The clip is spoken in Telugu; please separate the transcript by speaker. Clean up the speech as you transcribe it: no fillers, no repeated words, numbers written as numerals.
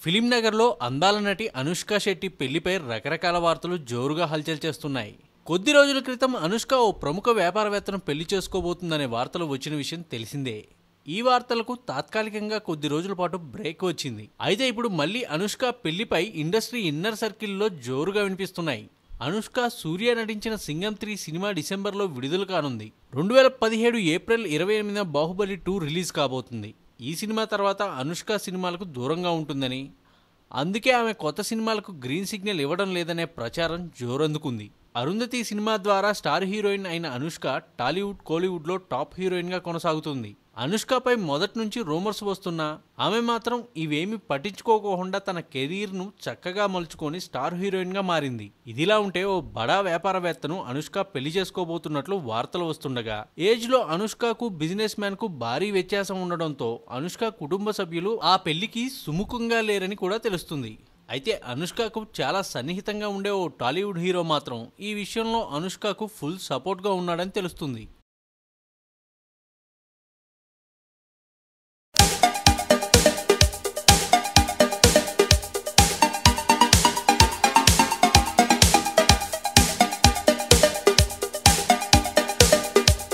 Speaker 1: ఫిలిం నగర్లో అందాల నటి అనుష్క శెట్టి పెళ్లిపై రకరకాల వార్తలు జోరుగా హల్చల్ చేస్తున్నాయి. కొద్ది రోజుల క్రితం అనుష్క ఓ ప్రముఖ వ్యాపారవేత్తను పెళ్లి చేసుకోబోతుందనే వార్తలు వచ్చిన విషయం తెలిసిందే. ఈ వార్తలకు తాత్కాలికంగా కొద్ది రోజుల పాటు బ్రేక్ వచ్చింది. అయితే ఇప్పుడు మళ్ళీ అనుష్క పెళ్లిపై ఇండస్ట్రీ ఇన్నర్ సర్కిల్లో జోరుగా వినిపిస్తున్నాయి. అనుష్క సూర్య నటించిన సింగం 3 సినిమా డిసెంబర్లో విడుదల కానుంది. 2017 ఏప్రిల్ 28న బాహుబలి 2 రిలీజ్ కాబోతుంది. ఈ సినిమా తర్వాత అనుష్క సినిమాలకు దూరంగా ఉంటుందని, అందుకే ఆమె కొత్త సినిమాలకు గ్రీన్ సిగ్నల్ ఇవ్వడం లేదనే ప్రచారం జోరందుకుంది. అరుంధతి సినిమా ద్వారా స్టార్ హీరోయిన్ అయిన అనుష్క టాలీవుడ్, కోలీవుడ్లో టాప్ హీరోయిన్గా కొనసాగుతుంది. అనుష్కపై మొదటి నుంచి రూమర్స్ వస్తున్నా ఆమె మాత్రం ఇవేమీ పట్టించుకోకుండా తన కెరీర్ను చక్కగా మలుచుకొని స్టార్ హీరోయిన్గా మారింది. ఇదిలా ఉంటే ఓ బడా వ్యాపారవేత్తను అనుష్క పెళ్లి చేసుకోబోతున్నట్లు వార్తలు వస్తుండగా, ఏజ్లో అనుష్కకు బిజినెస్ మ్యాన్కు భారీ వ్యత్యాసం ఉండడంతో అనుష్క కుటుంబ సభ్యులు ఆ పెళ్లికి సుముఖంగా లేరని కూడా తెలుస్తుంది. అయితే అనుష్కకు చాలా సన్నిహితంగా ఉండే ఓ టాలీవుడ్ హీరో మాత్రం ఈ విషయంలో అనుష్కకు ఫుల్ సపోర్ట్గా ఉన్నాడని తెలుస్తుంది.